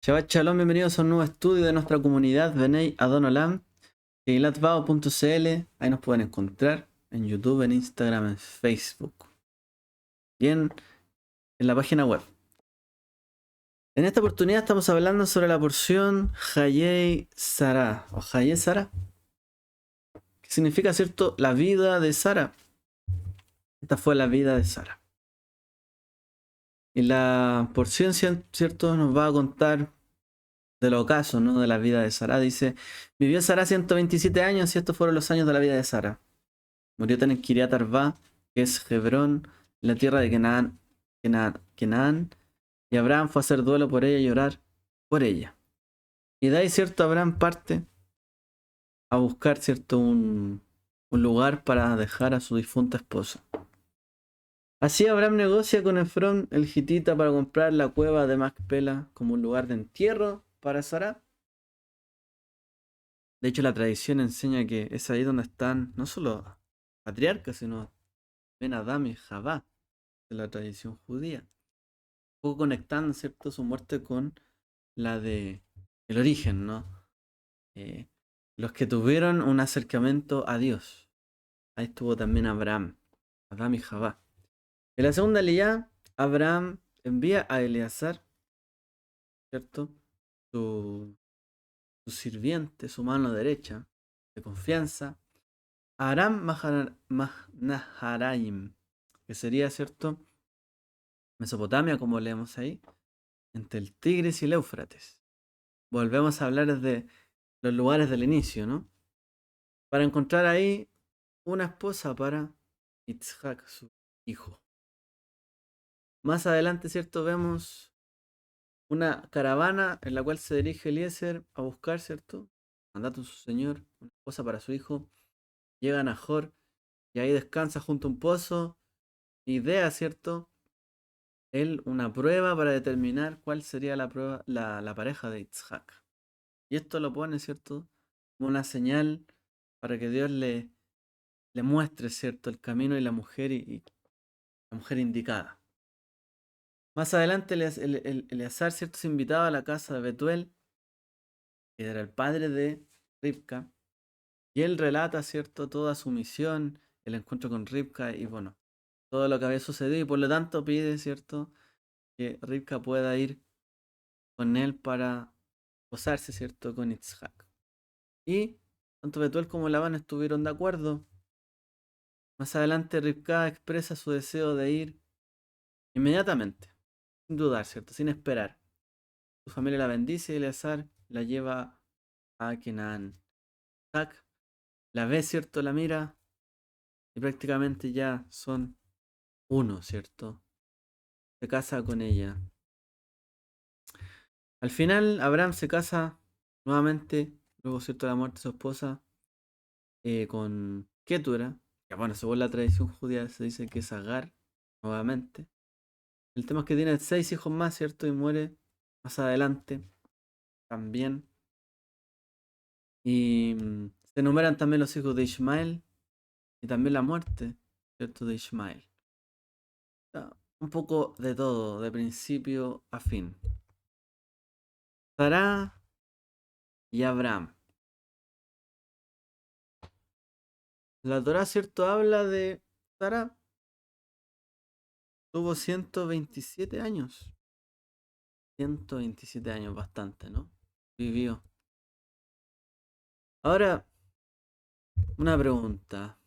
Shabbat Shalom, bienvenidos a un nuevo estudio de nuestra comunidad Benei Adon Olam, keilatvao.cl. Ahí nos pueden encontrar en YouTube, en Instagram, en Facebook y en la página web. En esta oportunidad estamos hablando sobre la porción Hayei Sarah o Hayei Sarah, que significa, ¿cierto?, la vida de Sara. Esta fue la vida de Sara. Y la porción, ¿cierto?, nos va a contar del ocaso, ¿no?, de la vida de Sara. Dice: vivió Sara 127 años y estos fueron los años de la vida de Sara. Murió en Kiriat Arba, que es Hebrón, en la tierra de Canaán, y Abraham fue a hacer duelo por ella y llorar por ella. Y de ahí, ¿cierto?, Abraham parte a buscar, ¿cierto?, un lugar para dejar a su difunta esposa. Así Abraham negocia con Efrón el hitita para comprar la cueva de Macpela como un lugar de entierro para Sara. De hecho, la tradición enseña que es ahí donde están no solo patriarcas, sino Ben Adam y Javá de la tradición judía. Un poco conectando, ¿cierto?, su muerte con la de el origen, ¿no? Los que tuvieron un acercamiento a Dios. Ahí estuvo también Abraham, Adam y Javá. En la segunda leyá, Abraham envía a Eleazar, ¿cierto?, su, su sirviente, su mano derecha, de confianza, a Aram Naharaim, que sería, ¿cierto?, Mesopotamia, como leemos ahí, entre el Tigris y el Éufrates. Volvemos a hablar de los lugares del inicio, ¿no? Para encontrar ahí una esposa para Itzhak, su hijo. Más adelante, ¿cierto?, vemos una caravana en la cual se dirige Eliezer a buscar, ¿cierto?, mandato de su señor, una esposa para su hijo. Llega a Nahor y ahí descansa junto a un pozo. Idea, ¿cierto?, él una prueba para determinar cuál sería la prueba, la pareja de Itzhak. Y esto lo pone, ¿cierto?, como una señal para que Dios le muestre, ¿cierto?, el camino y la mujer y la mujer indicada. Más adelante Eleazar, ¿cierto?, se invitaba a la casa de Betuel, que era el padre de Ribka, y él relata, ¿cierto?, toda su misión, el encuentro con Ribka y bueno, todo lo que había sucedido, y por lo tanto pide, ¿cierto?, que Ribka pueda ir con él para posarse, ¿cierto?, con Itzhak. Y tanto Betuel como Labán estuvieron de acuerdo. Más adelante Ribka expresa su deseo de ir inmediatamente, sin dudar, ¿cierto?, sin esperar. Su familia la bendice y Eleazar la lleva a Canaán. Itzhak la ve, ¿cierto?, la mira y prácticamente ya son uno, ¿cierto? Se casa con ella. Al final Abraham se casa nuevamente, luego, ¿cierto?, de la muerte de su esposa, con Ketura, que bueno, según la tradición judía se dice que es Agar, nuevamente. El tema es que tiene 6 hijos más, ¿cierto? Y muere más adelante también. Y se enumeran también los hijos de Ismael y también la muerte, ¿cierto?, de Ismael. Un poco de todo, de principio a fin. Sará y Abraham. La Torá, ¿cierto?, habla de Sará. Tuvo 127 años. 127 años, bastante, ¿no? Vivió. Ahora, una pregunta.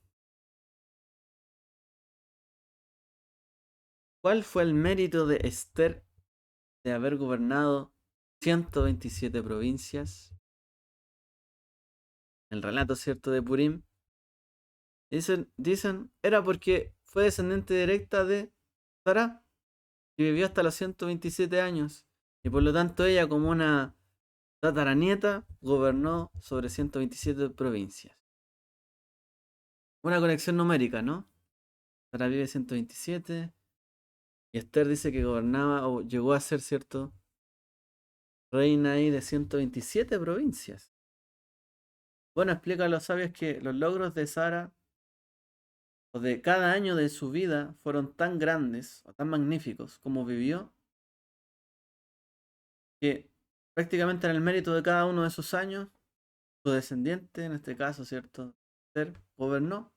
¿Cuál fue el mérito de Esther de haber gobernado 127 provincias? El relato, ¿cierto?, de Purim. Dicen, era porque fue descendiente directa de Sará, que vivió hasta los 127 años. Y por lo tanto ella, como una tataranieta, gobernó sobre 127 provincias. Una conexión numérica, ¿no? Sará vive 127 y Esther dice que gobernaba o llegó a ser, ¿cierto?, reina ahí de 127 provincias. Bueno, explica a los sabios que los logros de Sara o de cada año de su vida fueron tan grandes o tan magníficos como vivió, que prácticamente en el mérito de cada uno de esos años, su descendiente, en este caso, ¿cierto? Esther gobernó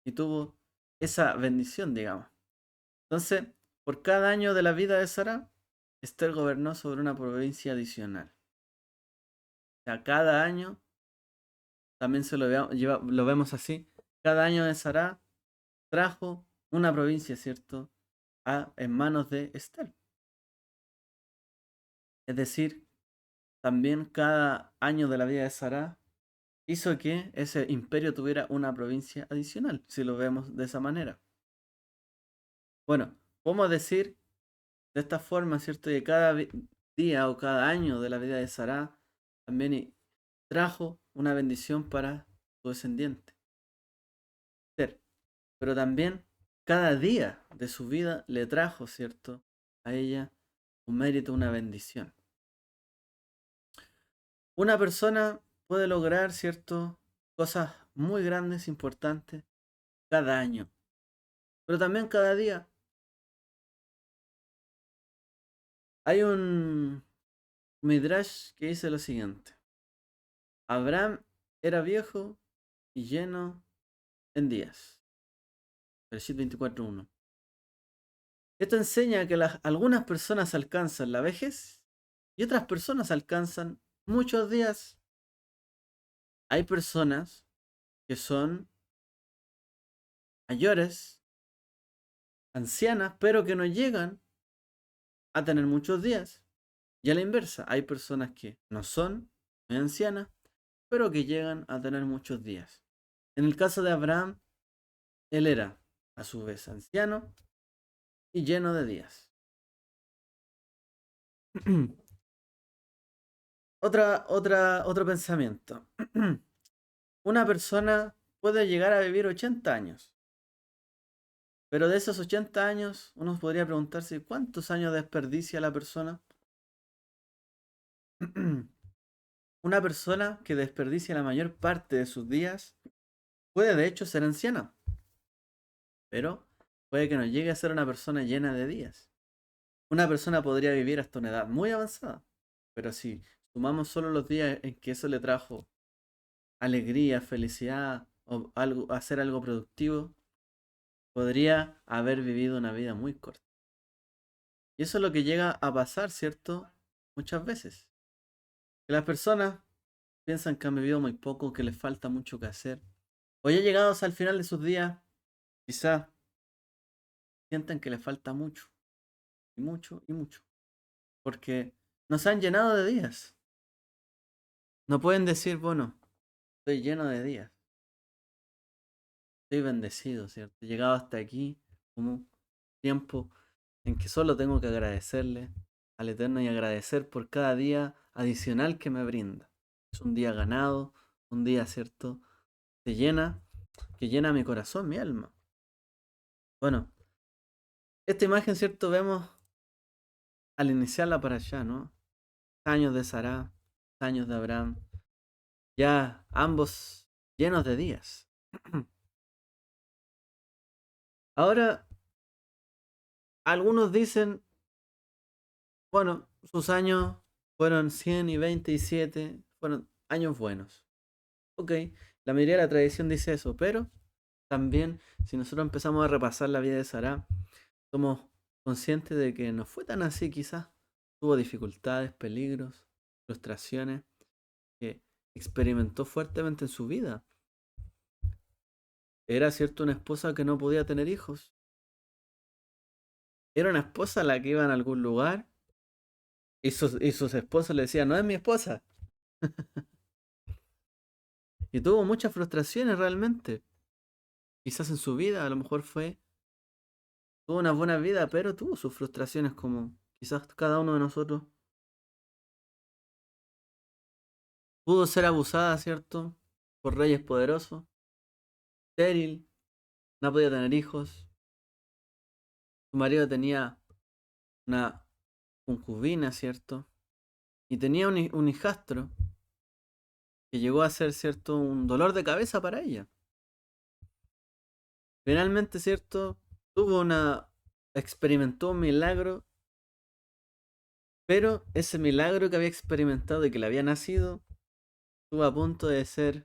y tuvo esa bendición, digamos. Entonces, por cada año de la vida de Sara, Esther gobernó sobre una provincia adicional. O sea, cada año, también lo vemos así, cada año de Sara trajo una provincia, ¿cierto? En manos de Esther. Es decir, también cada año de la vida de Sara hizo que ese imperio tuviera una provincia adicional, si lo vemos de esa manera. Bueno, podemos decir de esta forma, ¿cierto? Que cada día o cada año de la vida de Sara también trajo una bendición para su descendiente. Pero también cada día de su vida le trajo, ¿cierto? A ella un mérito, una bendición. Una persona puede lograr, ¿cierto? Cosas muy grandes, importantes, cada año, pero también cada día. Hay un Midrash que dice lo siguiente. Abraham era viejo y lleno en días. Bereshit 24:1. Esto enseña que algunas personas alcanzan la vejez y otras personas alcanzan muchos días. Hay personas que son mayores, ancianas, pero que no llegan a tener muchos días. Y a la inversa, hay personas que no son muy ancianas, pero que llegan a tener muchos días. En el caso de Abraham, él era a su vez anciano y lleno de días. Otro pensamiento. Una persona puede llegar a vivir 80 años, pero de esos 80 años uno podría preguntarse cuántos años desperdicia la persona. Una persona que desperdicia la mayor parte de sus días puede de hecho ser anciana, pero puede que no llegue a ser una persona llena de días. Una persona podría vivir hasta una edad muy avanzada, pero si sumamos solo los días en que eso le trajo alegría, felicidad o hacer algo productivo, podría haber vivido una vida muy corta. Y eso es lo que llega a pasar, ¿cierto? Muchas veces. Que las personas piensan que han vivido muy poco, que les falta mucho que hacer. O ya llegados al final de sus días, quizás sienten que les falta mucho, y mucho, y mucho. Porque nos han llenado de días. No pueden decir, bueno, estoy lleno de días. Estoy bendecido, ¿cierto? He llegado hasta aquí como un tiempo en que solo tengo que agradecerle al Eterno y agradecer por cada día adicional que me brinda. Es un día ganado, un día, ¿cierto? Que llena mi corazón, mi alma. Bueno, esta imagen, ¿cierto? Vemos al iniciarla para allá, ¿no? Años de Sará, años de Abraham, ya ambos llenos de días. Ahora, algunos dicen, bueno, sus años fueron 100 y 27, fueron años buenos. Ok, la mayoría de la tradición dice eso, pero también si nosotros empezamos a repasar la vida de Sarah, somos conscientes de que no fue tan así quizás. Tuvo dificultades, peligros, frustraciones que experimentó fuertemente en su vida. Era cierto una esposa que no podía tener hijos. Era una esposa a la que iba a algún lugar y sus esposos le decían, no es mi esposa. Y tuvo muchas frustraciones realmente. Quizás en su vida a lo mejor tuvo una buena vida, pero tuvo sus frustraciones como quizás cada uno de nosotros. Pudo ser abusada, ¿cierto? Por reyes poderosos. Estéril, no podía tener hijos. Su marido tenía una concubina, ¿cierto? Y tenía un hijastro que llegó a ser, ¿cierto? Un dolor de cabeza para ella. Finalmente, ¿cierto? Experimentó un milagro, Pero ese milagro que había experimentado y que le había nacido, estuvo a punto de ser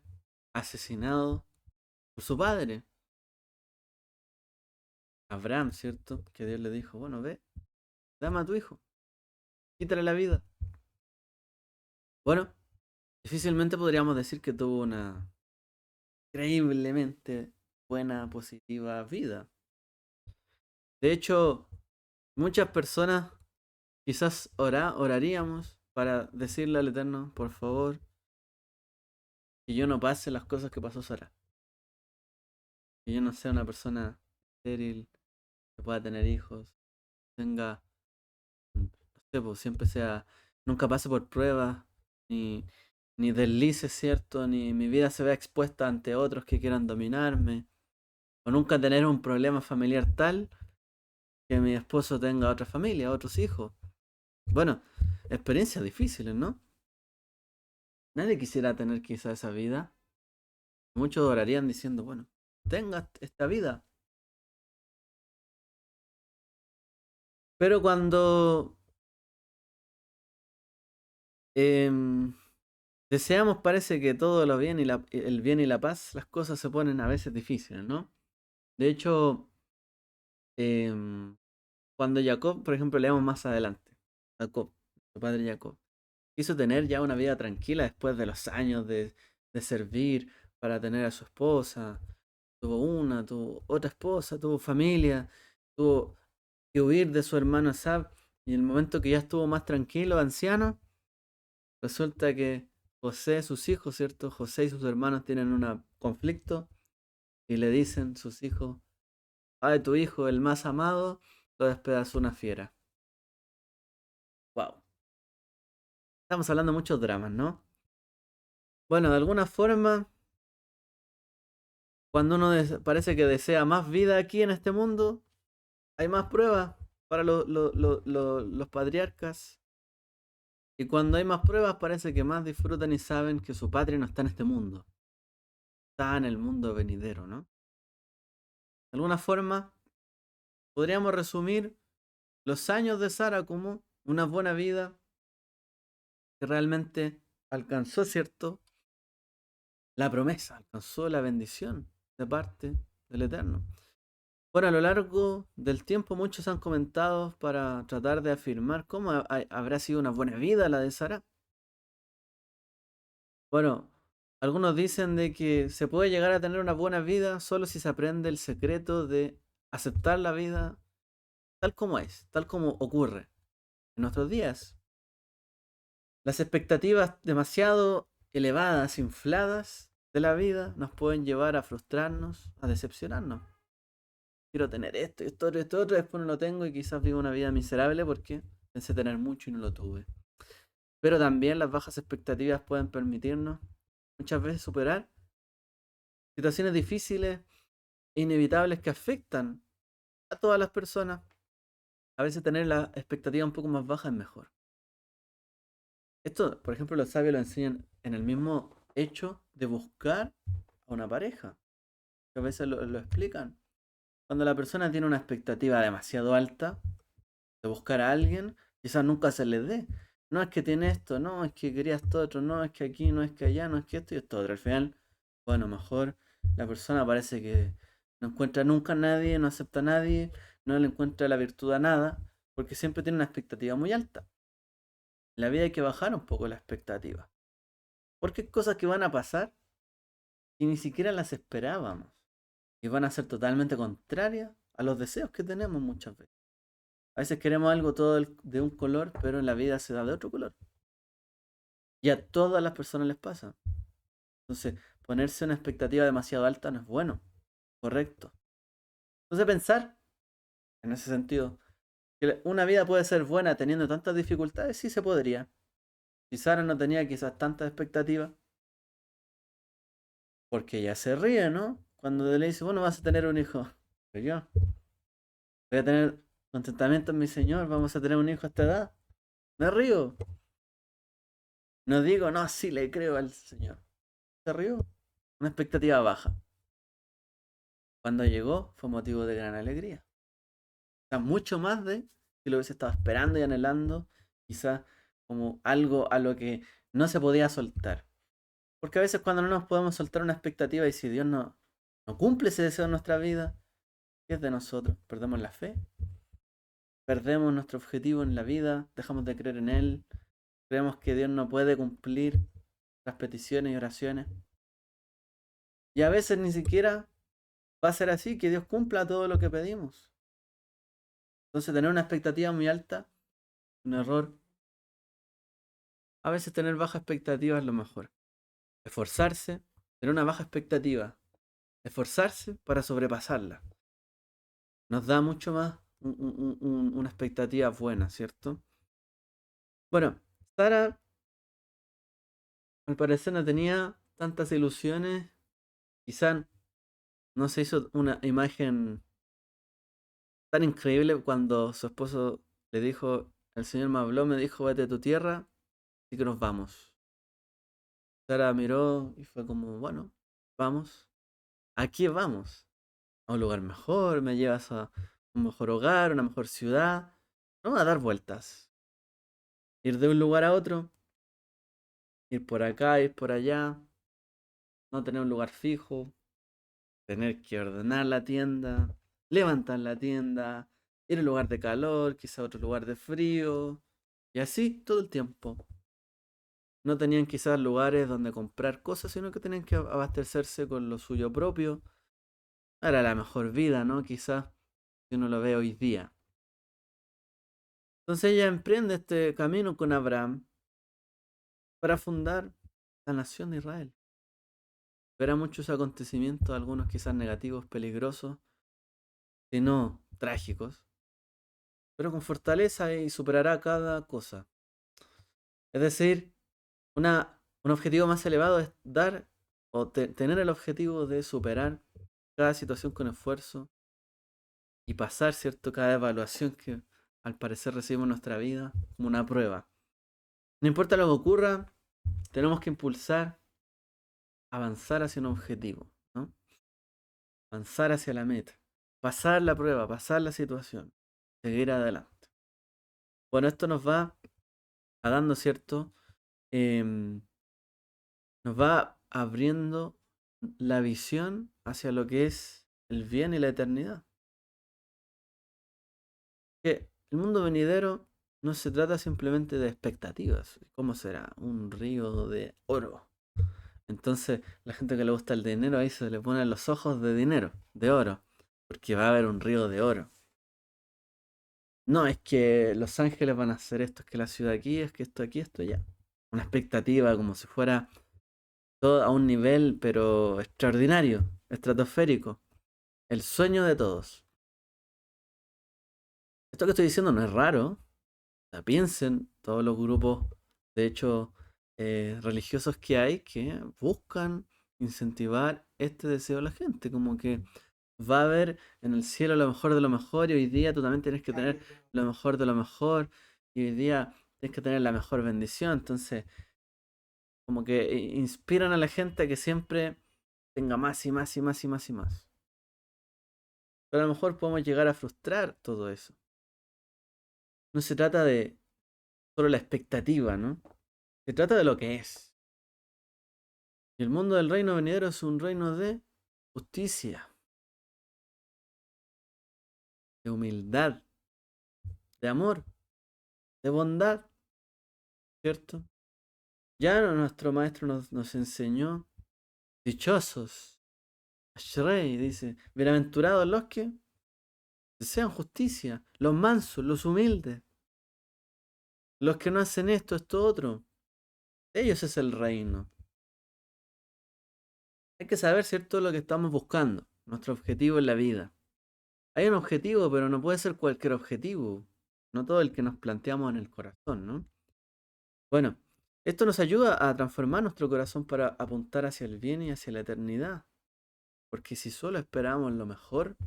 asesinado por su padre, Abraham, ¿cierto? Que Dios le dijo, bueno, ve, dame a tu hijo, quítale la vida. Bueno, difícilmente podríamos decir que tuvo una increíblemente buena, positiva vida. De hecho, muchas personas quizás oraríamos para decirle al Eterno, por favor, que yo no pase las cosas que pasó Sara. Que yo no sea una persona estéril, que pueda tener hijos, tenga, no sé, pues siempre sea, nunca pase por pruebas, ni, ni deslices, ¿cierto? Ni mi vida se vea expuesta ante otros que quieran dominarme, o nunca tener un problema familiar tal que mi esposo tenga otra familia, otros hijos. Bueno, experiencias difíciles, ¿no? Nadie quisiera tener quizá esa vida. Muchos orarían diciendo, bueno, tenga esta vida. Pero cuando em, deseamos, parece que todo lo bien y el bien y la paz, las cosas se ponen a veces difíciles, ¿no? De hecho, em, cuando Jacob, por ejemplo, leemos más adelante, Jacob, su padre Jacob, quiso tener ya una vida tranquila después de los años de servir para tener a su esposa. Tuvo una, tuvo otra esposa, tuvo familia, tuvo que huir de su hermano Asab. Y en el momento que ya estuvo más tranquilo, anciano, resulta que José, sus hijos, ¿cierto? José y sus hermanos tienen un conflicto y le dicen sus hijos, de tu hijo, el más amado, lo despedazó una fiera. Wow. Estamos hablando de muchos dramas, ¿no? Bueno, de alguna forma, cuando uno parece que desea más vida aquí en este mundo, hay más pruebas para los patriarcas. Y cuando hay más pruebas, parece que más disfrutan y saben que su patria no está en este mundo, está en el mundo venidero, ¿no? De alguna forma, podríamos resumir los años de Sara como una buena vida que realmente alcanzó, ¿cierto? La promesa, alcanzó la bendición de parte del Eterno. Bueno, a lo largo del tiempo muchos han comentado para tratar de afirmar cómo habrá sido una buena vida la de Sara. Bueno, algunos dicen de que se puede llegar a tener una buena vida solo si se aprende el secreto de aceptar la vida tal como es, tal como ocurre en nuestros días. Las expectativas demasiado elevadas, infladas de la vida nos pueden llevar a frustrarnos, a decepcionarnos. Quiero tener esto otro, después no lo tengo y quizás vivo una vida miserable porque pensé tener mucho y no lo tuve. Pero también las bajas expectativas pueden permitirnos muchas veces superar situaciones difíciles e inevitables que afectan a todas las personas. A veces tener la expectativa un poco más baja es mejor. Esto, por ejemplo, los sabios lo enseñan en el mismo hecho de buscar a una pareja. Que a veces lo explican. Cuando la persona tiene una expectativa demasiado alta de buscar a alguien, quizás nunca se le dé. No es que tiene esto, no, es que quería esto otro, no, es que aquí, no es que allá, no es que esto y esto otro. Al final, bueno, mejor la persona parece que no encuentra nunca a nadie, no acepta a nadie, no le encuentra la virtud a nada, porque siempre tiene una expectativa muy alta. En la vida hay que bajar un poco la expectativa, porque hay cosas que van a pasar y ni siquiera las esperábamos, y van a ser totalmente contrarias a los deseos que tenemos muchas veces. A veces queremos algo todo de un color, pero en la vida se da de otro color. Y a todas las personas les pasa. Entonces, ponerse una expectativa demasiado alta no es bueno, correcto. Entonces, pensar en ese sentido, que una vida puede ser buena teniendo tantas dificultades, sí se podría. Si Sara no tenía quizás tantas expectativas, porque ella se ríe, ¿no? Cuando le dice, bueno, vas a tener un hijo. Pero yo voy a tener contentamiento en mi Señor, vamos a tener un hijo a esta edad. Me río. No digo, no, sí le creo al Señor. Se rió. Una expectativa baja. Cuando llegó fue motivo de gran alegría. O sea, mucho más de que lo hubiese estado esperando y anhelando quizás como algo a lo que no se podía soltar. Porque a veces cuando no nos podemos soltar una expectativa y si Dios no cumple ese deseo en nuestra vida, ¿qué es de nosotros? ¿Perdemos la fe? ¿Perdemos nuestro objetivo en la vida? ¿Dejamos de creer en Él? ¿Creemos que Dios no puede cumplir las peticiones y oraciones? Y a veces ni siquiera va a ser así, que Dios cumpla todo lo que pedimos. Entonces tener una expectativa muy alta, un error. A veces tener baja expectativa es lo mejor. Esforzarse, tener una baja expectativa, esforzarse para sobrepasarla. Nos da mucho más una expectativa buena, ¿cierto? Bueno, Sara al parecer no tenía tantas ilusiones, quizá no se hizo una imagen tan increíble cuando su esposo le dijo, el Señor me habló, me dijo, vete a tu tierra y que nos vamos. Sara miró y fue como, bueno, vamos. ¿A qué vamos? A un lugar mejor, me llevas a un mejor hogar, una mejor ciudad. No a dar vueltas. Ir de un lugar a otro, ir por acá, ir por allá, no tener un lugar fijo, tener que ordenar la tienda, levantar la tienda, ir a un lugar de calor, quizá a otro lugar de frío, y así todo el tiempo. No tenían quizás lugares donde comprar cosas, sino que tenían que abastecerse con lo suyo propio. Era la mejor vida, ¿no? Quizás si uno lo ve hoy día. Entonces ella emprende este camino con Abraham para fundar la nación de Israel. Verá muchos acontecimientos, algunos quizás negativos, peligrosos, si no trágicos, pero con fortaleza y superará cada cosa. Es decir, un objetivo más elevado es dar o tener el objetivo de superar cada situación con esfuerzo y pasar, ¿cierto?, cada evaluación que al parecer recibimos en nuestra vida como una prueba. No importa lo que ocurra, tenemos que impulsar, avanzar hacia un objetivo, ¿no? Avanzar hacia la meta, pasar la prueba, pasar la situación, seguir adelante. Bueno, esto nos va a dando, ¿cierto? Em, Nos va abriendo la visión hacia lo que es el bien y la eternidad. Que el mundo venidero no se trata simplemente de expectativas. ¿Cómo será? Un río de oro. Entonces, la gente que le gusta el dinero ahí se le ponen los ojos de dinero, de oro, porque va a haber un río de oro. No, es que Los Ángeles van a hacer esto, es que la ciudad aquí, esto allá. Una expectativa como si fuera todo a un nivel, pero extraordinario, estratosférico. El sueño de todos. Esto que estoy diciendo no es raro. O sea, piensen todos los grupos, de hecho, religiosos que hay que buscan incentivar este deseo de la gente. Como que va a haber en el cielo lo mejor de lo mejor y hoy día tú también tienes que tener lo mejor de lo mejor y hoy día tienes que tener la mejor bendición. Entonces, como que inspiran a la gente a que siempre tenga más y más y más y más y más. Pero a lo mejor podemos llegar a frustrar todo eso. No se trata de solo la expectativa, ¿no? Se trata de lo que es. Y el mundo del reino venidero es un reino de justicia, de humildad, de amor, de bondad, ¿cierto? Ya nuestro maestro nos enseñó, dichosos, Ashrei, dice, bienaventurados los que desean justicia, los mansos, los humildes, los que no hacen esto otro. Ellos es el reino. Hay que saber, ¿cierto?, lo que estamos buscando, nuestro objetivo en la vida. Hay un objetivo, pero no puede ser cualquier objetivo. No todo el que nos planteamos en el corazón, ¿no? Bueno, esto nos ayuda a transformar nuestro corazón para apuntar hacia el bien y hacia la eternidad. Porque si solo esperamos lo mejor,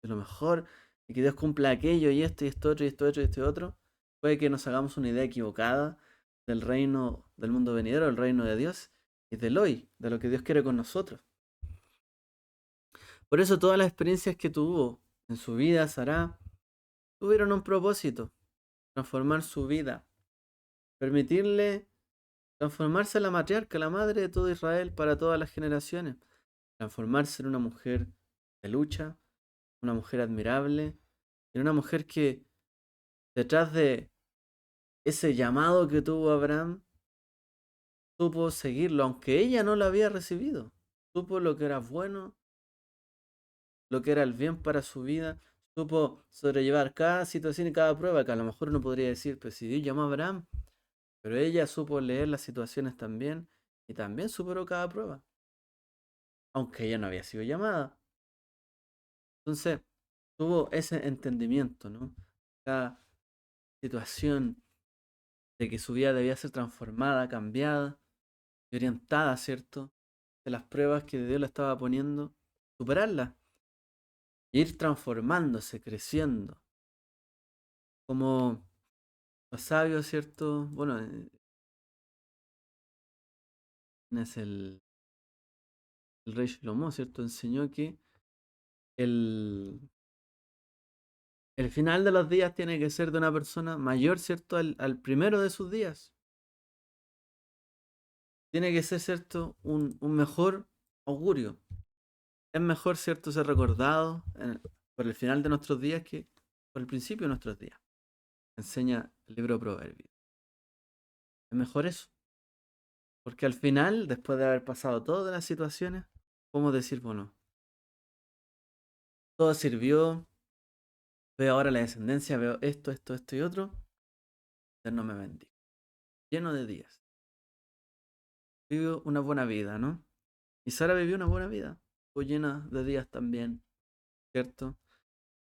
de lo mejor, y que Dios cumpla aquello y esto otro y esto otro y esto otro, puede que nos hagamos una idea equivocada del reino del mundo venidero, del reino de Dios y del hoy, de lo que Dios quiere con nosotros. Por eso todas las experiencias que tuvo en su vida, Sarah, tuvieron un propósito, transformar su vida, permitirle transformarse en la matriarca, la madre de todo Israel para todas las generaciones, transformarse en una mujer de lucha, una mujer admirable, en una mujer que detrás de ese llamado que tuvo Abraham, supo seguirlo, aunque ella no lo había recibido. Supo lo que era bueno, lo que era el bien para su vida, supo sobrellevar cada situación y cada prueba, que a lo mejor uno podría decir, pues si Dios llamó a Abraham, pero ella supo leer las situaciones también y también superó cada prueba, aunque ella no había sido llamada. Entonces, tuvo ese entendimiento, ¿no? Cada situación de que su vida debía ser transformada, cambiada y orientada, ¿cierto? De las pruebas que Dios le estaba poniendo, superarlas, e ir transformándose, creciendo. Como los sabios, ¿cierto? Bueno, es el rey Shlomo, ¿cierto? Enseñó que el, el final de los días tiene que ser de una persona mayor, ¿cierto? Al primero de sus días. Tiene que ser, ¿cierto? Un mejor augurio. Es mejor, ¿cierto? Ser recordado por el final de nuestros días que por el principio de nuestros días. Enseña el libro de Proverbios. Es mejor eso. Porque al final, después de haber pasado todas las situaciones, podemos decir, bueno, todo sirvió, veo ahora la descendencia, veo esto y otro, Él no me bendiga. Lleno de días. Vivió una buena vida, ¿no? Y Sara vivió una buena vida. Fue llena de días también, ¿cierto?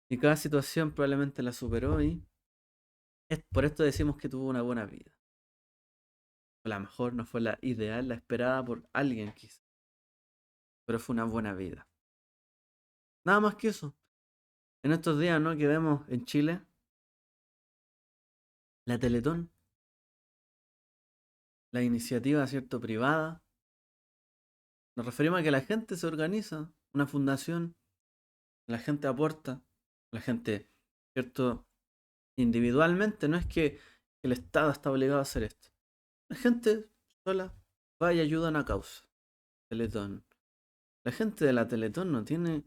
Y cada situación probablemente la superó y por esto decimos que tuvo una buena vida. A lo mejor no fue la ideal, la esperada por alguien quizá, pero fue una buena vida. Nada más que eso. En estos días, ¿no? Que vemos en Chile, la Teletón, la iniciativa, ¿cierto? Privada. Nos referimos a que la gente se organiza, una fundación, la gente aporta, la gente, ¿cierto? Individualmente, no es que el Estado está obligado a hacer esto. La gente sola va y ayuda a una causa. Teletón. La gente de la Teletón no tiene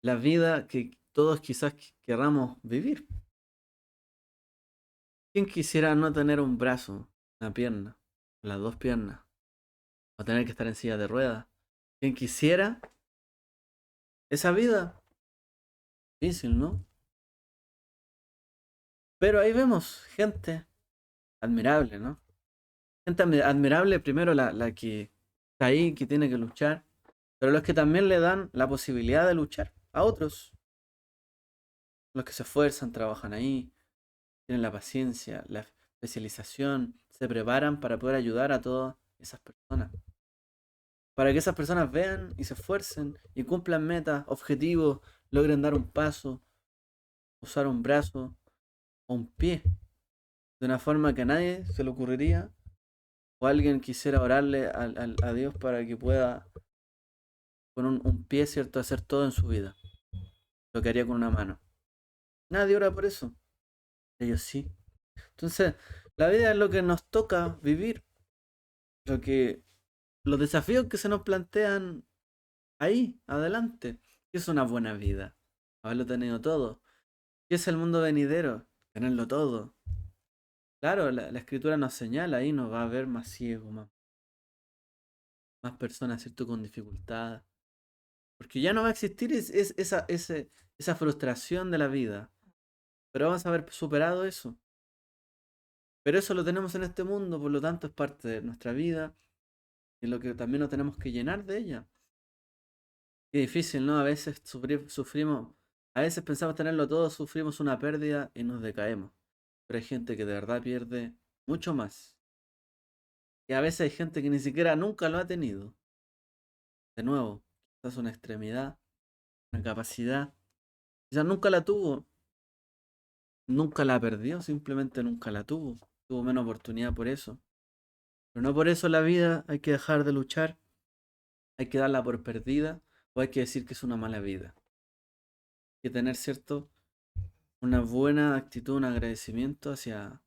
la vida que todos quizás querramos vivir. ¿Quién quisiera no tener un brazo, una pierna, las dos piernas, o tener que estar en silla de ruedas? ¿Quién quisiera esa vida? Difícil, ¿no? Pero ahí vemos gente admirable, ¿no? Gente admirable, primero la que está ahí, que tiene que luchar, pero los que también le dan la posibilidad de luchar a otros, los que se esfuerzan, trabajan ahí, tienen la paciencia, la especialización, se preparan para poder ayudar a todas esas personas. Para que esas personas vean y se esfuercen y cumplan metas, objetivos, logren dar un paso, usar un brazo o un pie de una forma que a nadie se le ocurriría o alguien quisiera orarle a Dios para que pueda con un pie, ¿cierto?, hacer todo en su vida, lo que haría con una mano. Nadie ora por eso, ellos sí. Entonces, la vida es lo que nos toca vivir, lo que, los desafíos que se nos plantean ahí, adelante. ¿Qué es una buena vida? Haberlo tenido todo. ¿Qué es el mundo venidero? Tenerlo todo. Claro, la escritura nos señala ahí, nos va a ver más ciego, más personas, ¿cierto?, con dificultad. Porque ya no va a existir esa frustración de la vida. Pero vamos a haber superado eso. Pero eso lo tenemos en este mundo, por lo tanto es parte de nuestra vida y lo que también nos tenemos que llenar de ella. Qué difícil, ¿no? A veces sufrimos, a veces pensamos tenerlo todo, sufrimos una pérdida y nos decaemos. Pero hay gente que de verdad pierde mucho más. Y a veces hay gente que ni siquiera nunca lo ha tenido. De nuevo, quizás una extremidad, una capacidad. Quizás nunca la tuvo, nunca la perdió, simplemente nunca la tuvo. Tuvo menos oportunidad por eso. Pero no por eso la vida hay que dejar de luchar, hay que darla por perdida o hay que decir que es una mala vida. Hay que tener, ¿cierto?, una buena actitud, un agradecimiento hacia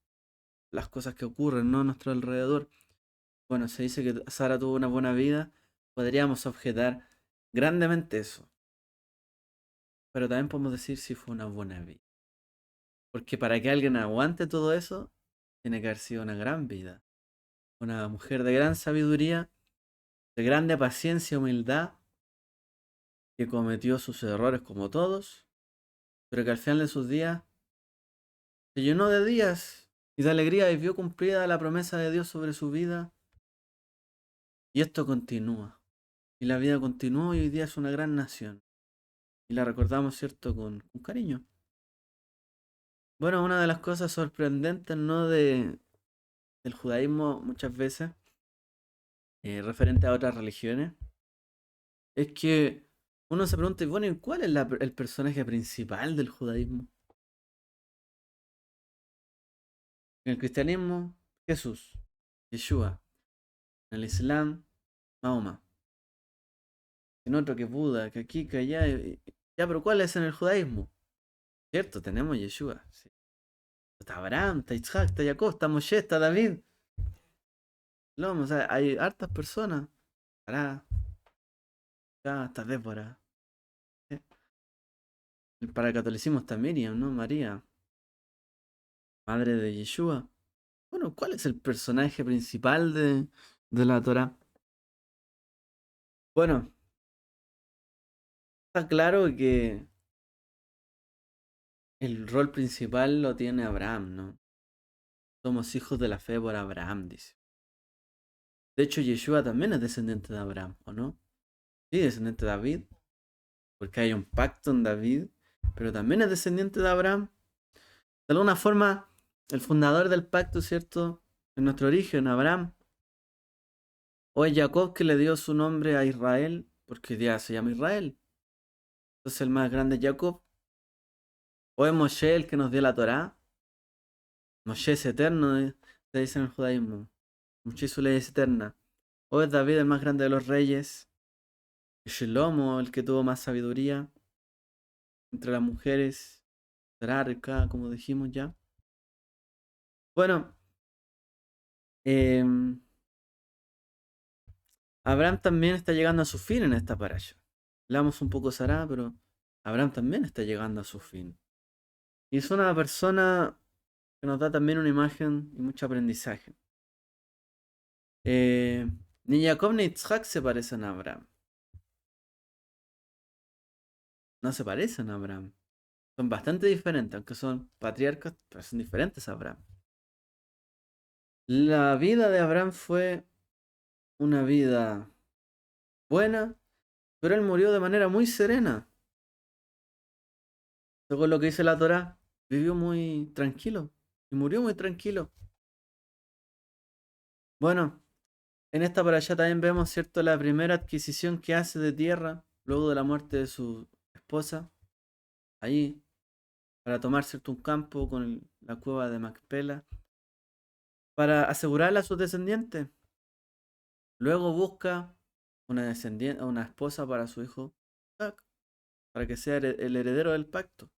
las cosas que ocurren, ¿no?, a nuestro alrededor. Bueno, se dice que Sara tuvo una buena vida, podríamos objetar grandemente eso, pero también podemos decir si fue una buena vida. Porque para que alguien aguante todo eso, tiene que haber sido una gran vida. Una mujer de gran sabiduría, de grande paciencia y humildad, que cometió sus errores como todos, pero que al final de sus días se llenó de días y de alegría y vio cumplida la promesa de Dios sobre su vida. Y esto continúa. Y la vida continuó y hoy día es una gran nación. Y la recordamos, ¿cierto?, con cariño. Bueno, una de las cosas sorprendentes, ¿no?, del judaísmo muchas veces, referente a otras religiones, es que uno se pregunta, bueno, ¿y cuál es el personaje principal del judaísmo? En el cristianismo, Jesús, Yeshua. En el Islam, Mahoma. En otro que Buda, que aquí, que allá. Ya, pero ¿cuál es en el judaísmo? Cierto, tenemos Yeshua. Sí. Está Abraham, está Isaac, está Jacob, está Moshe, está David. O sea, hay hartas personas. Para, está Débora. ¿Sí? Para el catolicismo está Miriam, ¿no? María, madre de Yeshua. Bueno, ¿cuál es el personaje principal de la Torah? Bueno, está claro que el rol principal lo tiene Abraham, ¿no? Somos hijos de la fe por Abraham, dice. De hecho, Yeshua también es descendiente de Abraham, ¿o no? Sí, descendiente de David, porque hay un pacto en David, pero también es descendiente de Abraham. De alguna forma, el fundador del pacto, ¿cierto? En nuestro origen, Abraham. O es Jacob que le dio su nombre a Israel, porque ya se llama Israel. Entonces el más grande es Jacob. O es Moshe el que nos dio la Torá. Moshe es eterno, te dice en el judaísmo. Moshe su ley es eterna. O es David el más grande de los reyes. Shlomo el que tuvo más sabiduría entre las mujeres. Será rica, como dijimos ya. Bueno, em, Abraham también está llegando a su fin en esta parasha. Hablamos un poco de Sará, pero Abraham también está llegando a su fin. Y es una persona que nos da también una imagen y mucho aprendizaje. Ni Jacob ni Isaac se parecen a Abraham. No se parecen a Abraham. Son bastante diferentes, aunque son patriarcas, pero son diferentes a Abraham. La vida de Abraham fue una vida buena, pero él murió de manera muy serena. Según lo que dice la Torá, vivió muy tranquilo y murió muy tranquilo. Bueno, en esta para allá también vemos, ¿cierto?, la primera adquisición que hace de tierra luego de la muerte de su esposa, ahí, para tomar, ¿cierto?, un campo con la cueva de Macpela, para asegurarle a sus descendientes. Luego busca una esposa para su hijo Isaac, para que sea el heredero del pacto.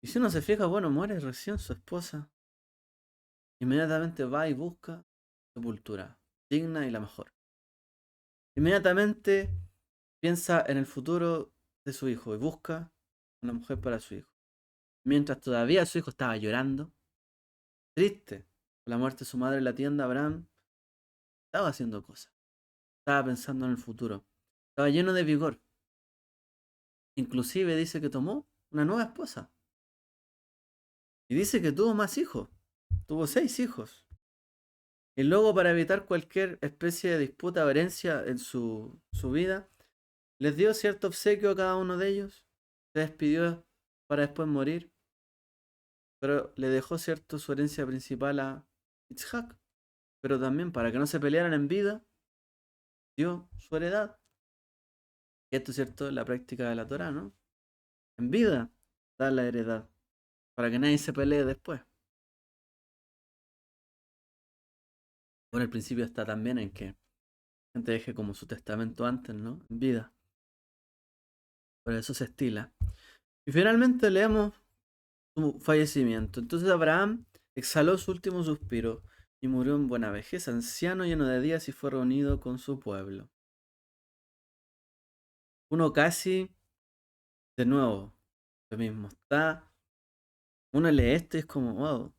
Y si uno se fija, bueno, muere recién su esposa. Inmediatamente va y busca sepultura digna y la mejor. Inmediatamente piensa en el futuro de su hijo y busca una mujer para su hijo. Mientras todavía su hijo estaba llorando, triste por la muerte de su madre en la tienda, Abraham estaba haciendo cosas. Estaba pensando en el futuro. Estaba lleno de vigor. Inclusive dice que tomó una nueva esposa. Y dice que tuvo más hijos. Tuvo 6 hijos. Y luego, para evitar cualquier especie de disputa o herencia en su vida, les dio cierto obsequio a cada uno de ellos. Se despidió para después morir. Pero le dejó, cierto, su herencia principal a Isaac. Pero también, para que no se pelearan en vida, dio su heredad. Y esto, cierto, es la práctica de la Torá, ¿no? En vida, da la heredad. Para que nadie se pelee después. Bueno, el principio está también en que la gente deje como su testamento antes, ¿no? En vida. Por eso se estila. Y finalmente leemos su fallecimiento. Entonces Abraham exhaló su último suspiro y murió en buena vejez, anciano, lleno de días, y fue reunido con su pueblo. Uno casi, de nuevo, lo mismo está. Uno lee esto y es como, wow.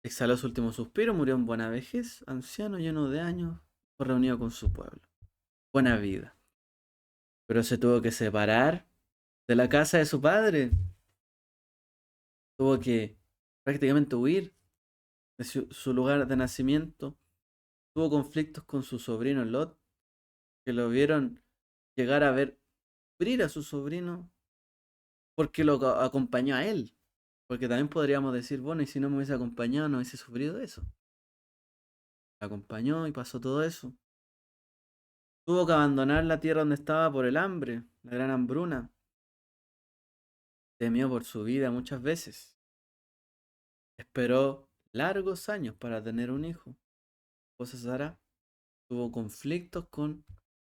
Exhaló su último suspiro, murió en buena vejez, anciano, lleno de años, fue reunido con su pueblo. Buena vida. Pero se tuvo que separar de la casa de su padre. Tuvo que prácticamente huir de su lugar de nacimiento. Tuvo conflictos con su sobrino Lot, que lo vieron llegar a ver sufrir a su sobrino porque lo acompañó a él. Porque también podríamos decir, bueno, y si no me hubiese acompañado, no hubiese sufrido eso. Lo acompañó y pasó todo eso. Tuvo que abandonar la tierra donde estaba por el hambre, la gran hambruna. Temió por su vida muchas veces. Esperó largos años para tener un hijo. Esposa Sara tuvo conflictos con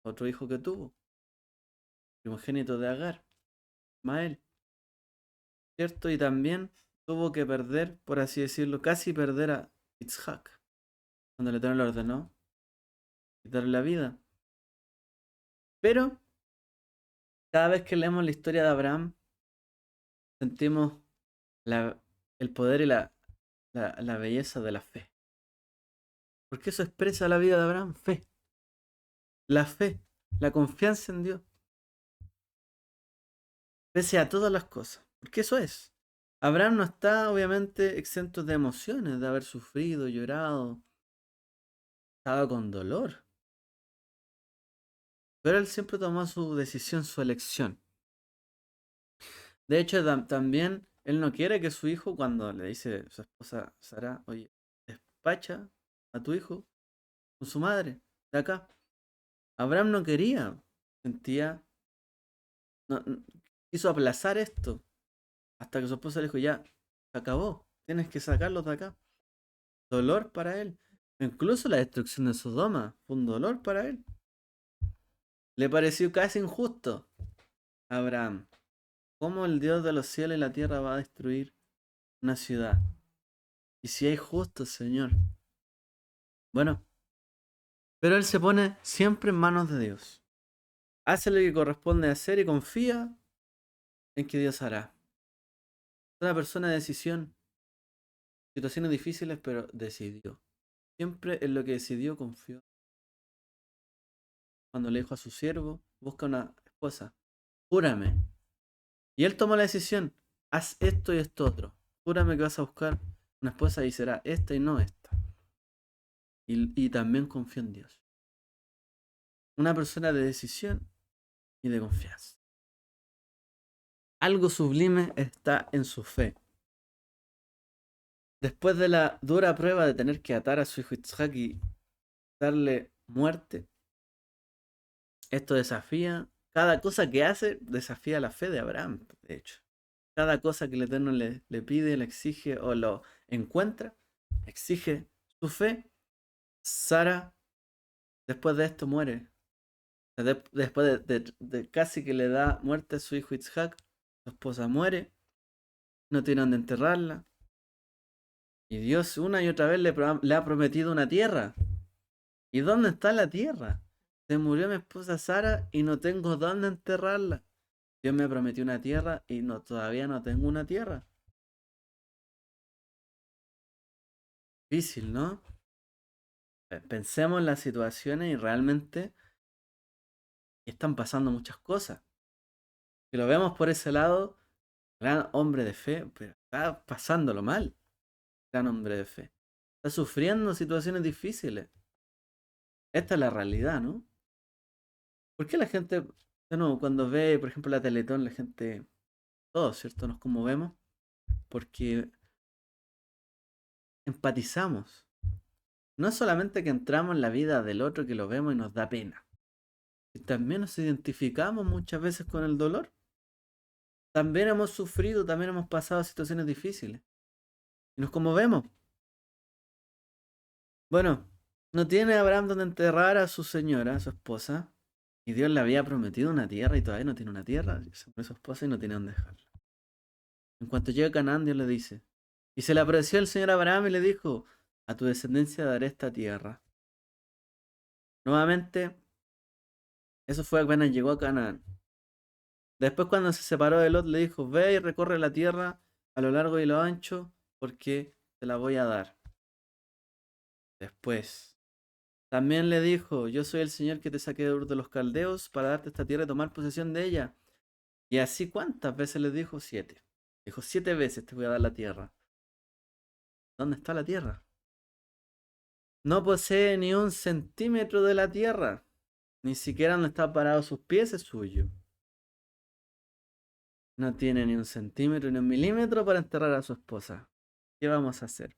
otro hijo que tuvo, primogénito de Agar, Ismael, ¿cierto? Y también tuvo que perder, por así decirlo, casi perder a Isaac, cuando el Eterno le ordenó quitarle la vida. Pero cada vez que leemos la historia de Abraham, sentimos la- el poder y la belleza de la fe. Porque eso expresa la vida de Abraham, fe, la confianza en Dios, pese a todas las cosas. Porque eso es. Abraham no está obviamente exento de emociones, de haber sufrido, llorado, estaba con dolor. Pero él siempre tomó su decisión, su elección. De hecho, también él no quiere que su hijo, cuando le dice a su esposa Sara, oye, despacha a tu hijo con su madre, de acá. Abraham no quería, sentía, no, quiso aplazar esto, hasta que su esposa le dijo, ya, se acabó, tienes que sacarlos de acá. Dolor para él. Incluso la destrucción de Sodoma fue un dolor para él. Le pareció casi injusto a Abraham. ¿Cómo el Dios de los cielos y la tierra va a destruir una ciudad? Y si hay justo, Señor. Bueno, pero él se pone siempre en manos de Dios. Hace lo que corresponde hacer y confía en que Dios hará. Es una persona de decisión. Situaciones difíciles, pero decidió. Siempre en lo que decidió confió. Cuando le dijo a su siervo, busca una esposa. Júrame. Y él tomó la decisión. Haz esto y esto otro. Júrame que vas a buscar una esposa y será esta y no esta. Y también confió en Dios. Una persona de decisión y de confianza. Algo sublime está en su fe. Después de la dura prueba de tener que atar a su hijo Isaac y darle muerte, esto desafía, cada cosa que hace desafía la fe de Abraham, de hecho. Cada cosa que el Eterno le pide, le exige o lo encuentra, exige su fe. Sara, después de esto, muere. Después de casi que le da muerte a su hijo Isaac, su esposa muere, no tiene donde enterrarla. Y Dios una y otra vez le ha prometido una tierra. ¿Y dónde está la tierra? Se murió mi esposa Sara y no tengo dónde enterrarla. Dios me prometió una tierra y no, todavía no tengo una tierra. Difícil, ¿no? Pensemos en las situaciones y realmente están pasando muchas cosas. Si lo vemos por ese lado, gran hombre de fe, pero está pasándolo mal. Gran hombre de fe. Está sufriendo situaciones difíciles. Esta es la realidad, ¿no? ¿Por qué la gente, de nuevo, cuando ve, por ejemplo, la Teletón, la gente, todos, ¿cierto? Nos conmovemos porque empatizamos. No es solamente que entramos en la vida del otro que lo vemos y nos da pena. Y también nos identificamos muchas veces con el dolor. También hemos sufrido, también hemos pasado situaciones difíciles. Y nos conmovemos. Bueno, no tiene Abraham donde enterrar a su señora, a su esposa. Y Dios le había prometido una tierra y todavía no tiene una tierra. Se muere su esposa y no tiene dónde dejarla. En cuanto llega a Canaán, Dios le dice, Y se le apareció el Señor a Abraham y le dijo, a tu descendencia daré esta tierra. Nuevamente, eso fue apenas llegó a Canaán. Después cuando se separó de Lot le dijo, ve y recorre la tierra a lo largo y lo ancho, porque te la voy a dar. Después, también le dijo, yo soy el Señor que te saqué de Ur de los Caldeos para darte esta tierra y tomar posesión de ella. Y así, ¿cuántas veces les dijo? 7. Dijo, 7 veces te voy a dar la tierra. ¿Dónde está la tierra? No posee ni un centímetro de la tierra. Ni siquiera donde está parado sus pies es suyo. No tiene ni un centímetro ni un milímetro para enterrar a su esposa. ¿Qué vamos a hacer?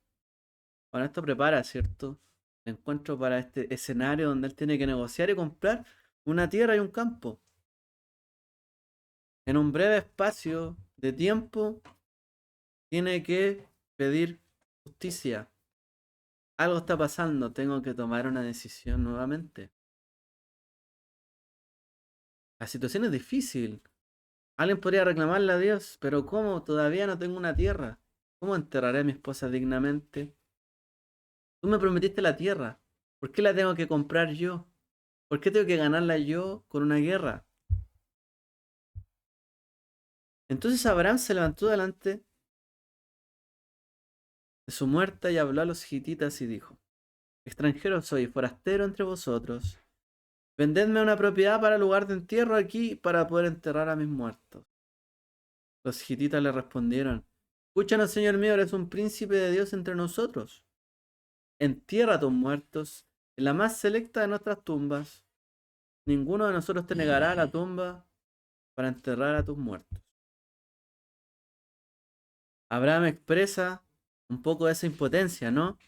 Bueno, esto prepara, ¿cierto? El encuentro para este escenario donde él tiene que negociar y comprar una tierra y un campo. En un breve espacio de tiempo, tiene que pedir justicia. Algo está pasando, tengo que tomar una decisión nuevamente. La situación es difícil. Alguien podría reclamarle a Dios, pero ¿cómo? Todavía no tengo una tierra. ¿Cómo enterraré a mi esposa dignamente? Tú me prometiste la tierra. ¿Por qué la tengo que comprar yo? ¿Por qué tengo que ganarla yo con una guerra? Entonces Abraham se levantó delante de su muerta y habló a los hititas y dijo, extranjero soy, forastero entre vosotros. Vendedme una propiedad para lugar de entierro aquí para poder enterrar a mis muertos. Los hititas le respondieron, escúchanos, señor mío, eres un príncipe de Dios entre nosotros. Entierra a tus muertos en la más selecta de nuestras tumbas. Ninguno de nosotros te negará la tumba para enterrar a tus muertos. Abraham expresa un poco de esa impotencia, ¿no?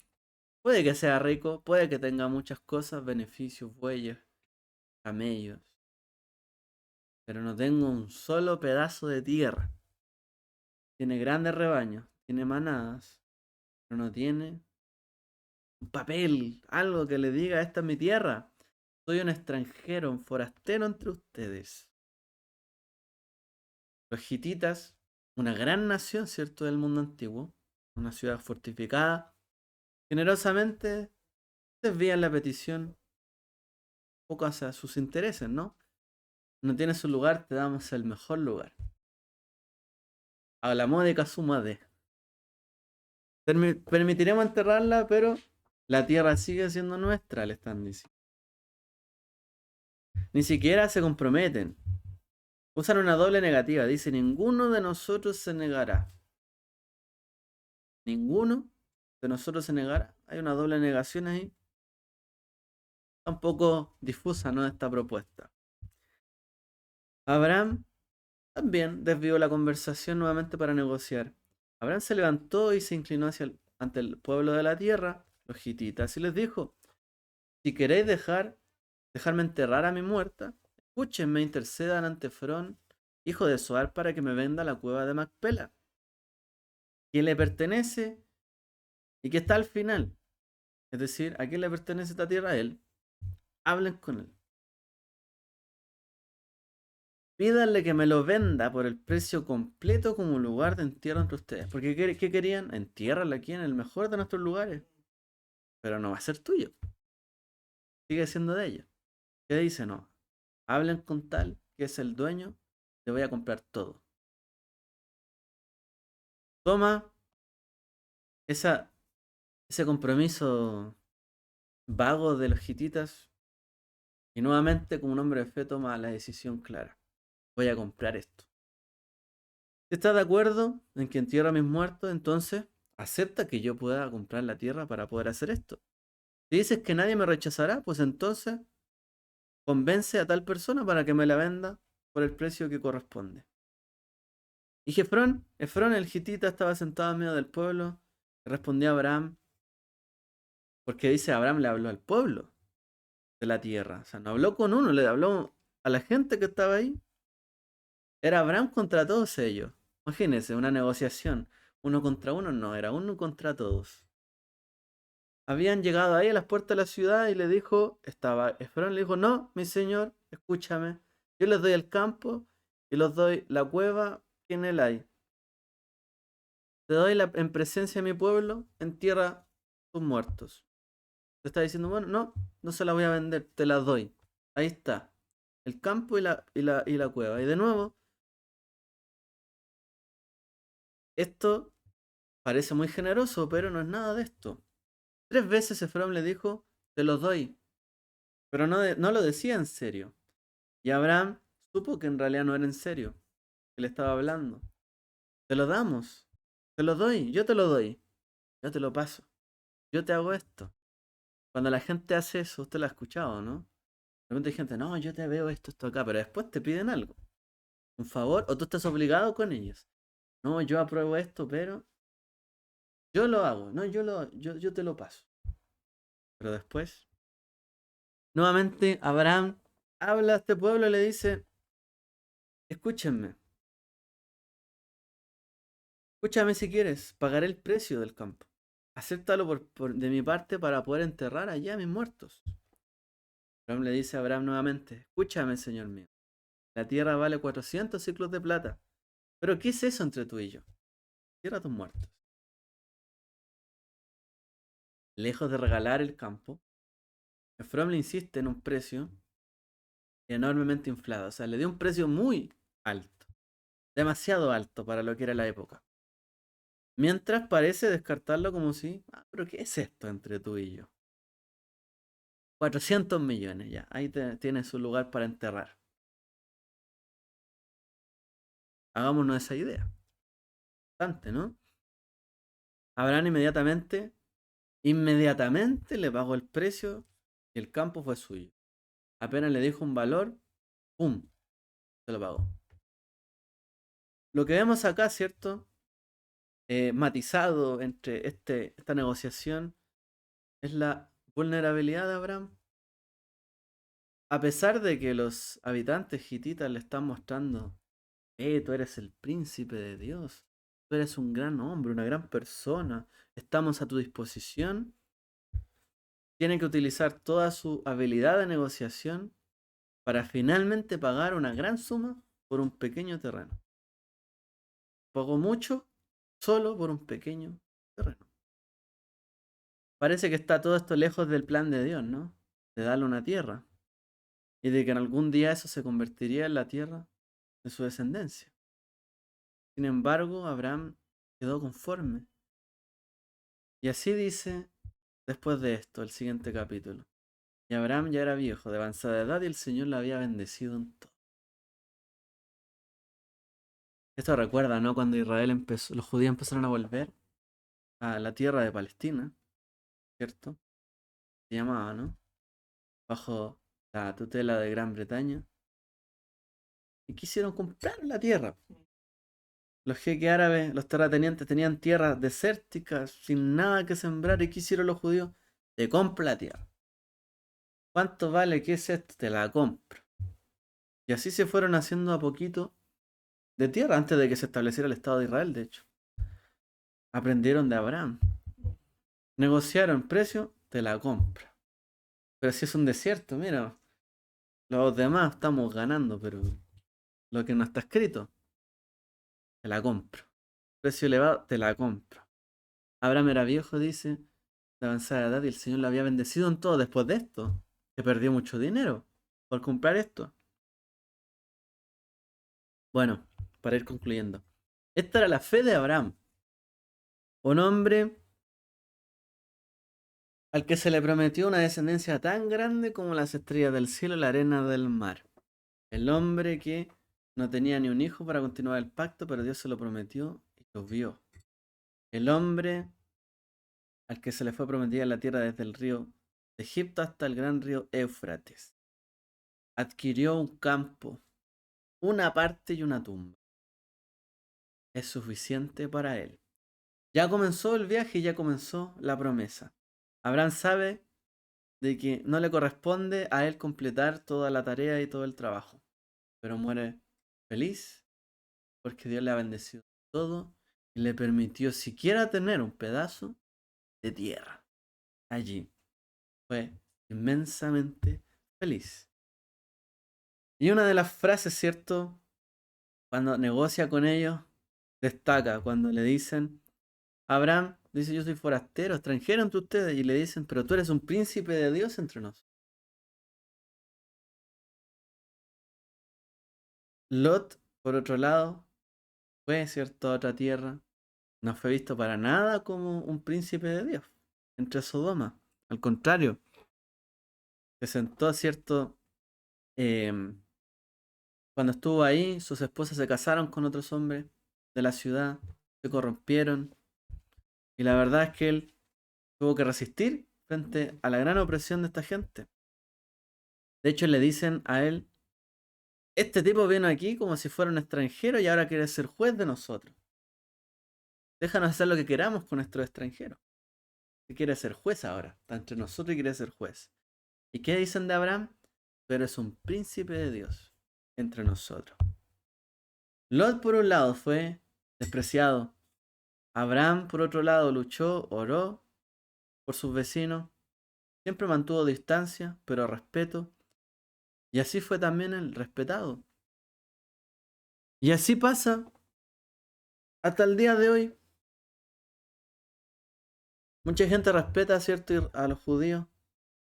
Puede que sea rico, puede que tenga muchas cosas, beneficios, bueyes, camellos, pero no tengo un solo pedazo de tierra. Tiene grandes rebaños, tiene manadas, pero no tiene un papel, algo que le diga, esta es mi tierra. Soy un extranjero, un forastero entre ustedes. Los hititas, una gran nación, ¿cierto?, del mundo antiguo, una ciudad fortificada, generosamente desvían la petición un poco hacia sus intereses, ¿no? No tienes un lugar, te damos el mejor lugar. A la módica suma de. Permitiremos enterrarla, pero la tierra sigue siendo nuestra, le están diciendo. Ni siquiera se comprometen. Usan una doble negativa. Dice, ninguno de nosotros se negará. Ninguno de nosotros se negará. Hay una doble negación ahí. Está un poco difusa, ¿no?, esta propuesta. Abraham también desvió la conversación nuevamente para negociar. Abraham se levantó y se inclinó ante el pueblo de la tierra, los hititas, y les dijo, si queréis dejarme enterrar a mi muerta, escúchenme, intercedan ante Efrón, hijo de Zoar, para que me venda la cueva de Macpela, que le pertenece y que está al final. Es decir, ¿a quién le pertenece esta tierra? A él. Hablen con él. Pídanle que me lo venda por el precio completo como un lugar de entierro entre ustedes. Porque ¿qué querían? Entiérralo aquí en el mejor de nuestros lugares. Pero no va a ser tuyo. Sigue siendo de ellos. ¿Qué dice? No. Hablen con tal que es el dueño. Te voy a comprar todo. Toma ese compromiso vago de los hititas. Y nuevamente, como un hombre de fe, toma la decisión clara. Voy a comprar esto. Si estás de acuerdo en que entierro a mis muertos, entonces acepta que yo pueda comprar la tierra para poder hacer esto. Si dices que nadie me rechazará, pues entonces convence a tal persona para que me la venda por el precio que corresponde. Y Efrón el hitita estaba sentado en medio del pueblo, y respondió a Abraham, porque dice Abraham le habló al pueblo de la tierra. O sea, no habló con uno, le habló a la gente que estaba ahí. Era Abraham contra todos ellos. Imagínense, una negociación. Uno contra uno, no, era uno contra todos. Habían llegado ahí a las puertas de la ciudad y Efrón le dijo, no, mi señor, escúchame, yo les doy el campo y les doy la cueva que en él hay. te doy en presencia de mi pueblo, entierra tus muertos. Te está diciendo, bueno, no, no se la voy a vender, te la doy. Ahí está. El campo y la cueva. Y de nuevo, esto parece muy generoso, pero no es nada de esto. 3 veces Efraín le dijo, te los doy. Pero no lo decía en serio. Y Abraham supo que en realidad no era en serio, que le estaba hablando. Te lo damos. Te lo doy. Yo te lo doy. Yo te lo paso. Yo te hago esto. Cuando la gente hace eso, usted lo ha escuchado, ¿no? De repente hay gente, no, yo te veo esto acá, pero después te piden algo. Un favor, o tú estás obligado con ellos. No, yo apruebo esto, pero yo lo hago. No, yo te lo paso. Pero después, nuevamente, Abraham habla a este pueblo y le dice, escúchenme. Escúchame si quieres, pagaré el precio del campo. Acéptalo de mi parte para poder enterrar allá a mis muertos. Abraham le dice a Abraham nuevamente, escúchame, señor mío. La tierra vale 400 ciclos de plata. Pero ¿qué es eso entre tú y yo? Tierra a tus muertos. Lejos de regalar el campo, Efraim le insiste en un precio enormemente inflado. O sea, le dio un precio muy alto. Demasiado alto para lo que era la época. Mientras parece descartarlo como si, pero ¿qué es esto entre tú y yo? 400 millones ya. Ahí tienes su lugar para enterrar. Hagámonos esa idea. Bastante, ¿no? Abraham inmediatamente le pagó el precio y el campo fue suyo. Apenas le dijo un valor, ¡pum! Se lo pagó. Lo que vemos acá, ¿cierto? Matizado entre esta negociación es la vulnerabilidad de Abraham. A pesar de que los habitantes hititas le están mostrando, tú eres el príncipe de Dios, tú eres un gran hombre, una gran persona, estamos a tu disposición, tiene que utilizar toda su habilidad de negociación para finalmente pagar una gran suma por un pequeño terreno. Pagó mucho solo por un pequeño terreno. Parece que está todo esto lejos del plan de Dios, ¿no? De darle una tierra. Y de que en algún día eso se convertiría en la tierra de su descendencia. Sin embargo, Abraham quedó conforme. Y así dice después de esto, el siguiente capítulo. Y Abraham ya era viejo, de avanzada edad, y el Señor lo había bendecido en todo. Esto recuerda, ¿no? Cuando Israel empezó, los judíos empezaron a volver a la tierra de Palestina, ¿cierto? Se llamaba, ¿no? Bajo la tutela de Gran Bretaña. Y quisieron comprar la tierra. Los jeques árabes, los terratenientes tenían tierras desérticas, sin nada que sembrar. ¿Y qué hicieron los judíos? Te compro la tierra. ¿Cuánto vale? ¿Qué es esto? Te la compro. Y así se fueron haciendo a poquito de tierra antes de que se estableciera el Estado de Israel, de hecho. Aprendieron de Abraham. Negociaron precio, te la compro. Pero si es un desierto, mira, los demás estamos ganando, pero lo que no está escrito, te la compro. Precio elevado, te la compro. Abraham era viejo, dice, de avanzada edad, y el Señor lo había bendecido en todo después de esto. Que perdió mucho dinero por comprar esto. Bueno, para ir concluyendo. Esta era la fe de Abraham. Un hombre al que se le prometió una descendencia tan grande como las estrellas del cielo y la arena del mar. El hombre que no tenía ni un hijo para continuar el pacto, pero Dios se lo prometió y lo vio. El hombre al que se le fue prometida la tierra desde el río de Egipto hasta el gran río Éufrates. Adquirió un campo, una parte y una tumba. Es suficiente para él. Ya comenzó el viaje y ya comenzó la promesa. Abraham sabe de que no le corresponde a él completar toda la tarea y todo el trabajo, pero muere feliz porque Dios le ha bendecido todo y le permitió siquiera tener un pedazo de tierra allí. Fue inmensamente feliz. Y una de las frases, ¿cierto? Cuando negocia con ellos, destaca cuando le dicen, Abraham dice, yo soy forastero, extranjero entre ustedes, y le dicen, pero tú eres un príncipe de Dios entre nosotros. Lot, por otro lado, fue, cierto, a otra tierra, no fue visto para nada como un príncipe de Dios entre Sodoma. Al contrario, se sentó, cierto, em, cuando estuvo ahí, sus esposas se casaron con otros hombres de la ciudad, se corrompieron, y la verdad es que él tuvo que resistir frente a la gran opresión de esta gente. De hecho, le dicen a él, este tipo vino aquí como si fuera un extranjero y ahora quiere ser juez de nosotros. Déjanos hacer lo que queramos con nuestros extranjeros. Que quiere ser juez ahora. Está entre nosotros y quiere ser juez. ¿Y qué dicen de Abraham? Pero es un príncipe de Dios entre nosotros. Lot por un lado fue despreciado. Abraham por otro lado luchó, oró por sus vecinos. Siempre mantuvo distancia, pero respeto. Y así fue también el respetado. Y así pasa hasta el día de hoy. Mucha gente respeta, ¿cierto?, a los judíos,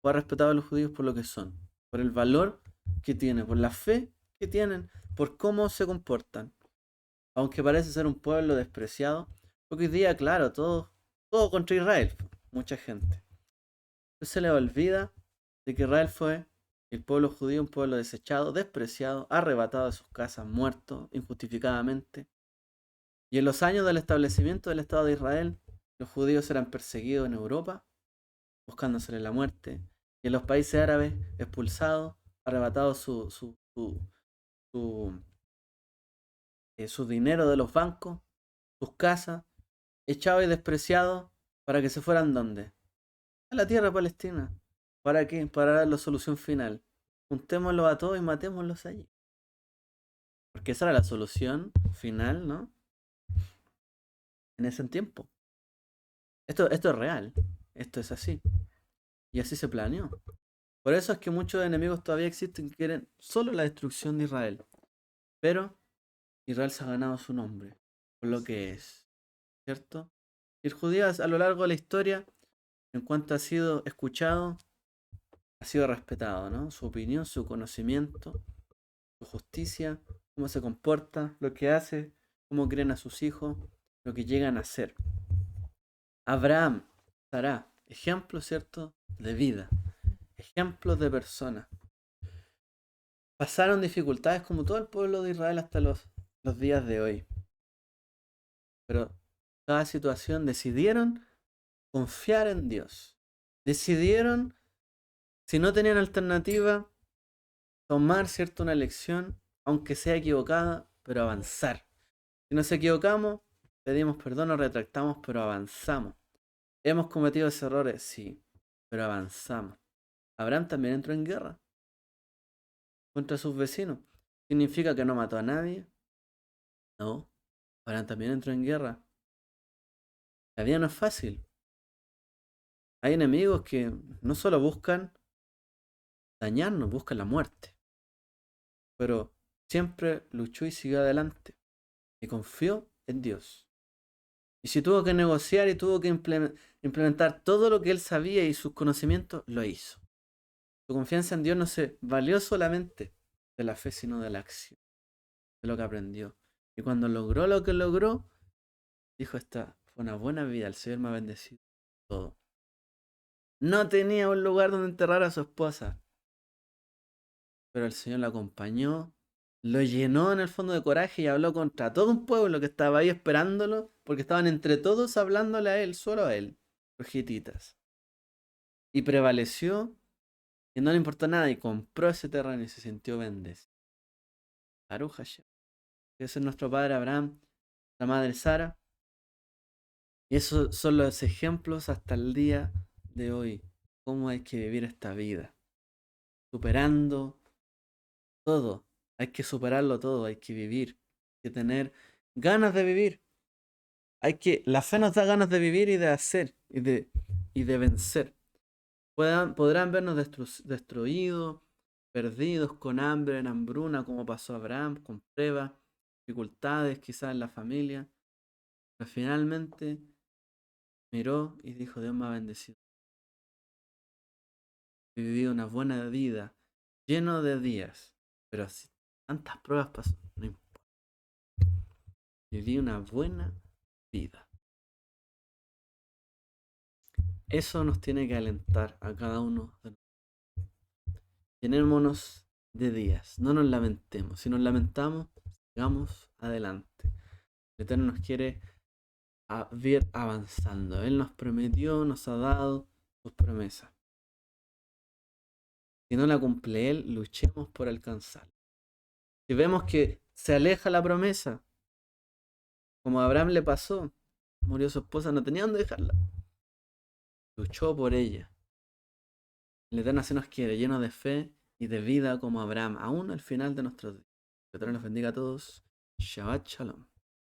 o ha respetado a los judíos por lo que son, por el valor que tienen, por la fe que tienen, por cómo se comportan. Aunque parece ser un pueblo despreciado, porque hoy día, claro, todo contra Israel, mucha gente. Entonces se le olvida de que Israel fue el pueblo judío, un pueblo desechado, despreciado, arrebatado de sus casas, muerto injustificadamente. Y en los años del establecimiento del Estado de Israel, los judíos eran perseguidos en Europa, buscándosele la muerte. Y en los países árabes, expulsados, arrebatados su, su dinero de los bancos, sus casas, echados y despreciados para que se fueran ¿dónde? A la tierra palestina. ¿Para qué? Para dar la solución final. Juntémoslos a todos y matémoslos allí. Porque esa era la solución final, ¿no? En ese tiempo. Esto es real. Esto es así. Y así se planeó. Por eso es que muchos enemigos todavía existen que quieren solo la destrucción de Israel. Pero Israel se ha ganado su nombre, por lo que es, ¿cierto? Y el judío a lo largo de la historia, en cuanto ha sido escuchado, ha sido respetado, ¿no? Su opinión, su conocimiento, su justicia, cómo se comporta, lo que hace, cómo creen a sus hijos, lo que llegan a ser. Abraham, Sará, ejemplo, ¿cierto?, de vida, ejemplos de personas. Pasaron dificultades como todo el pueblo de Israel hasta los días de hoy. Pero cada situación decidieron confiar en Dios. Decidieron, si no tenían alternativa, tomar, ¿cierto?, una elección, aunque sea equivocada, pero avanzar. Si nos equivocamos, pedimos perdón, nos retractamos, pero avanzamos. ¿Hemos cometido esos errores? Sí, pero avanzamos. Abraham también entró en guerra contra sus vecinos. ¿Significa que no mató a nadie? No. Abraham también entró en guerra. La vida no es fácil. Hay enemigos que no solo buscan dañarnos, buscan la muerte. Pero siempre luchó y siguió adelante. Y confió en Dios. Y si tuvo que negociar y tuvo que implementar todo lo que él sabía y sus conocimientos, lo hizo. Su confianza en Dios no se valió solamente de la fe, sino de la acción, de lo que aprendió. Y cuando logró lo que logró, dijo, esta fue una buena vida, el Señor me ha bendecido todo. No tenía un lugar donde enterrar a su esposa, pero el Señor lo acompañó, lo llenó en el fondo de coraje y habló contra todo un pueblo que estaba ahí esperándolo, porque estaban entre todos hablándole a él, solo a él, los hititas. Y prevaleció y no le importó nada y compró ese terreno y se sintió bendecido. Baruch Hashem. Ese es nuestro padre Abraham, la madre Sara. Y esos son los ejemplos hasta el día de hoy. Cómo hay que vivir esta vida. Superando todo. Hay que superarlo todo. Hay que vivir. Hay que tener ganas de vivir. La fe nos da ganas de vivir y de hacer. Y de vencer. Podrán vernos destruidos, perdidos, con hambre, en hambruna, como pasó Abraham, con pruebas, dificultades quizás en la familia. Pero finalmente miró y dijo, Dios me ha bendecido. He vivido una buena vida, lleno de días, pero así, tantas pruebas pasó, no importa. Viví una buena vida. Eso nos tiene que alentar a cada uno de nosotros. Llenémonos de días, no nos lamentemos. Si nos lamentamos, sigamos adelante. El Eterno nos quiere ver avanzando. Él nos prometió, nos ha dado sus promesas. Si no la cumple Él, luchemos por alcanzarla. Si vemos que se aleja la promesa, como a Abraham le pasó, murió su esposa, no tenía dónde dejarla. Luchó por ella. El Eterno así nos quiere, llenos de fe y de vida como Abraham, aún al final de nuestros días. Que el Eterno los bendiga a todos. Shabbat Shalom.